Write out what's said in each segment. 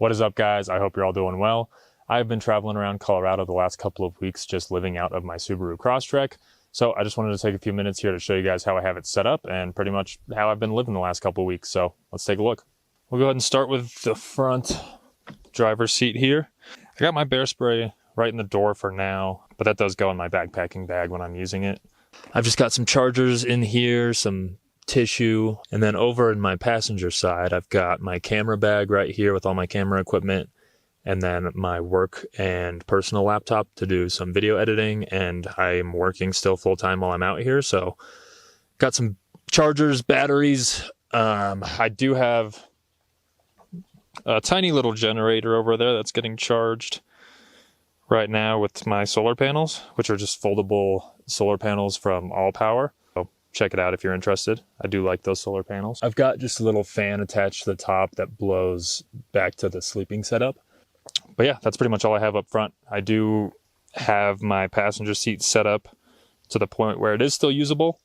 What is up, guys? I hope you're all doing well. I've been traveling around Colorado the last couple of weeks just living out of my Subaru Crosstrek. So I just wanted to take a few minutes here to show you guys how I have it set up and pretty much how I've been living the last couple of weeks. So let's take a look. We'll go ahead and start with the front driver's seat here. I got my bear spray right in the door for now, but that does go in my backpacking bag when I'm using it. I've just got some chargers in here, some tissue, and then over in my passenger side, I've got my camera bag right here with all my camera equipment, and then my work and personal laptop to do some video editing, and I'm working still full-time while I'm out here, so got some chargers, batteries. I do have a tiny little generator over there that's getting charged right now with my solar panels, which are just foldable solar panels from All Power. So check it out if you're interested. I do like those solar panels. I've got just a little fan attached to the top that blows back to the sleeping setup. But yeah, that's pretty much all I have up front. I do have my passenger seat set up to the point where it is still usable.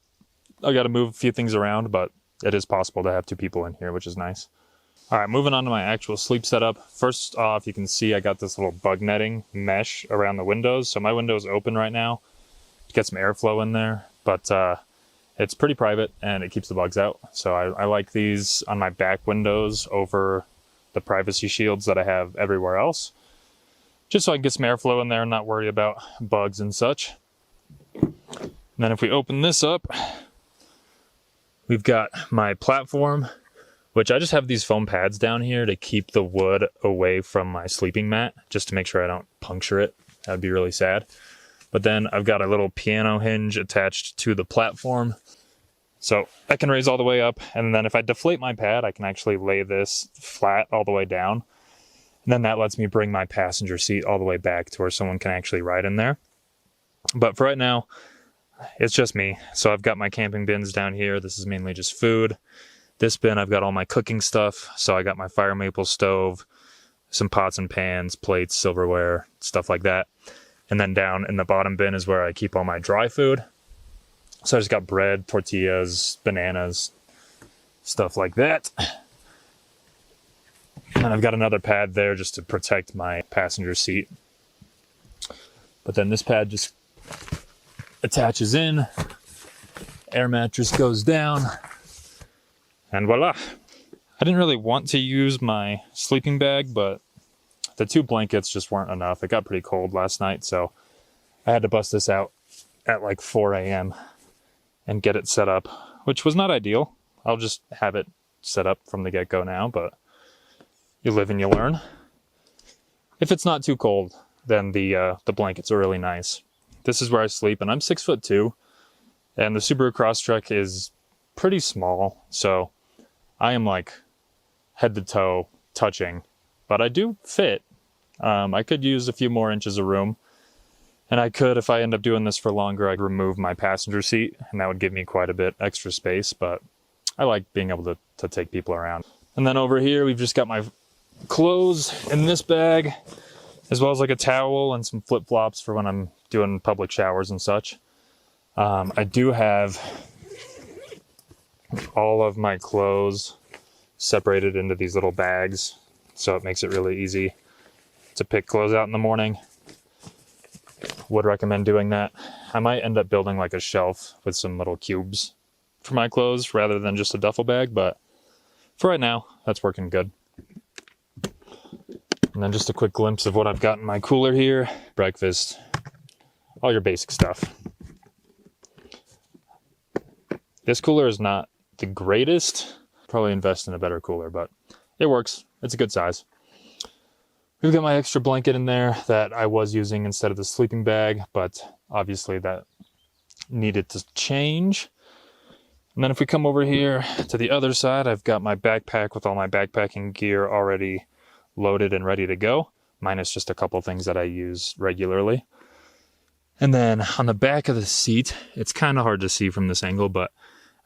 I got to move a few things around, but it is possible to have two people in here, which is nice. All right, moving on to my actual sleep setup. First off, you can see I got this little bug netting mesh around the windows. So my window's open right now to get some airflow in there, but it's pretty private and it keeps the bugs out. So I like these on my back windows over the privacy shields that I have everywhere else, just so I can get some airflow in there and not worry about bugs and such. And then if we open this up, we've got my platform, which I just have these foam pads down here to keep the wood away from my sleeping mat, just to make sure I don't puncture it. That'd be really sad. But then I've got a little piano hinge attached to the platform, so I can raise all the way up. And then if I deflate my pad, I can actually lay this flat all the way down. And then that lets me bring my passenger seat all the way back to where someone can actually ride in there. But for right now, it's just me. So I've got my camping bins down here. This is mainly just food. This bin, I've got all my cooking stuff. So I got my fire maple stove, some pots and pans, plates, silverware, stuff like that. And then down in the bottom bin is where I keep all my dry food. So I just got bread, tortillas, bananas, stuff like that. And I've got another pad there just to protect my passenger seat. But then this pad just attaches in, air mattress goes down, and voila. I didn't really want to use my sleeping bag, but the two blankets just weren't enough. It got pretty cold last night, so I had to bust this out at like 4 a.m. and get it set up, which was not ideal. I'll just have it set up from the get-go now, but you live and you learn. If it's not too cold, then the blankets are really nice. This is where I sleep, and I'm 6'2", and the Subaru Crosstrek is pretty small, so I am like head to toe touching, but I do fit. I could use a few more inches of room, and I could, if I end up doing this for longer, I could remove my passenger seat, and that would give me quite a bit extra space, but I like being able to take people around. And then over here, we've just got my clothes in this bag, as well as like a towel and some flip-flops for when I'm doing public showers and such. I do have all of my clothes separated into these little bags, so it makes it really easy to pick clothes out in the morning. Would recommend doing that. I might end up building like a shelf with some little cubes for my clothes rather than just a duffel bag, but for right now, that's working good. And then just a quick glimpse of what I've got in my cooler here. Breakfast, all your basic stuff. This cooler is not the greatest. Probably invest in a better cooler, but it works. It's a good size. We've got my extra blanket in there that I was using instead of the sleeping bag, but obviously that needed to change. And then if we come over here to the other side, I've got my backpack with all my backpacking gear already loaded and ready to go, minus just a couple things that I use regularly. And then on the back of the seat, it's kind of hard to see from this angle, but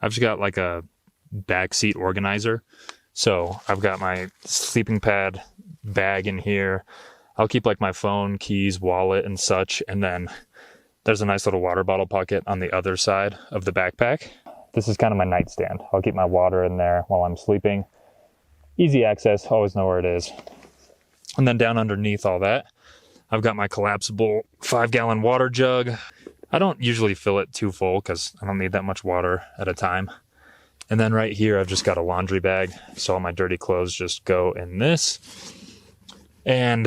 I've just got like a back seat organizer. So I've got my sleeping pad bag in here. I'll keep like my phone, keys, wallet, and such. And then there's a nice little water bottle pocket on the other side of the backpack. This is kind of my nightstand. I'll keep my water in there while I'm sleeping. Easy access, always know where it is. And then down underneath all that, I've got my collapsible 5-gallon water jug. I don't usually fill it too full because I don't need that much water at a time. And then right here, I've just got a laundry bag. So all my dirty clothes just go in this. And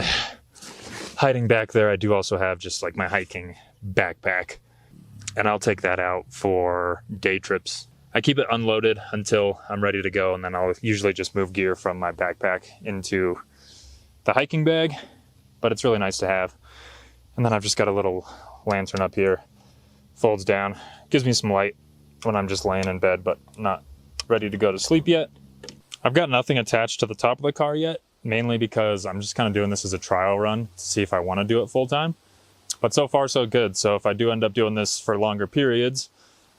hiding back there, I do also have just like my hiking backpack. And I'll take that out for day trips. I keep it unloaded until I'm ready to go. And then I'll usually just move gear from my backpack into the hiking bag. But it's really nice to have. And then I've just got a little lantern up here. Folds down. Gives me some light when I'm just laying in bed, but not ready to go to sleep yet. I've got nothing attached to the top of the car yet, mainly because I'm just kind of doing this as a trial run to see if I want to do it full time. But so far so good. So if I do end up doing this for longer periods,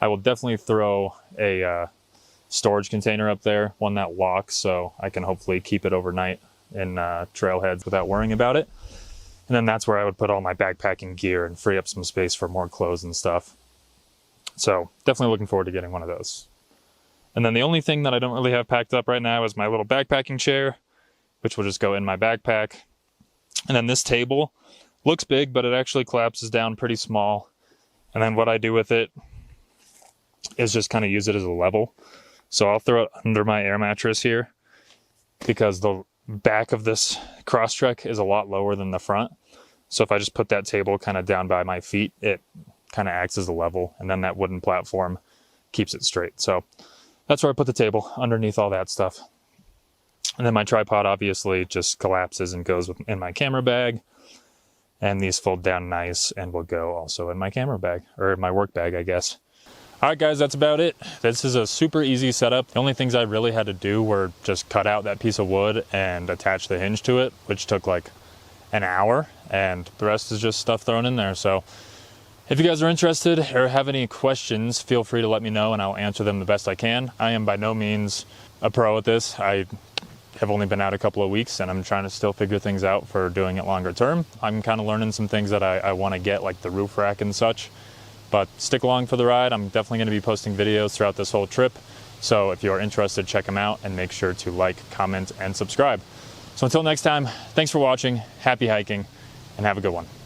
I will definitely throw a storage container up there, one that locks, so I can hopefully keep it overnight in trailheads without worrying about it. And then that's where I would put all my backpacking gear and free up some space for more clothes and stuff. So definitely looking forward to getting one of those. And then the only thing that I don't really have packed up right now is my little backpacking chair, which will just go in my backpack. And then this table looks big, but it actually collapses down pretty small. And then what I do with it is just kind of use it as a level. So I'll throw it under my air mattress here because the back of this Crosstrek is a lot lower than the front. So if I just put that table kind of down by my feet, it kind of acts as a level, and then that wooden platform keeps it straight. So that's where I put the table, underneath all that stuff. And then my tripod obviously just collapses and goes in my camera bag. And these fold down nice and will go also in my camera bag, or my work bag, I guess. All right, guys, that's about it. This is a super easy setup. The only things I really had to do were just cut out that piece of wood and attach the hinge to it, which took like an hour, and the rest is just stuff thrown in there. So if you guys are interested or have any questions, feel free to let me know and I'll answer them the best I can. I am by no means a pro at this. I have only been out a couple of weeks and I'm trying to still figure things out for doing it longer term. I'm kind of learning some things that I want to get, like the roof rack and such. But stick along for the ride. I'm definitely going to be posting videos throughout this whole trip. So if you're interested, check them out and make sure to like, comment, and subscribe. So until next time, thanks for watching, happy hiking, and have a good one.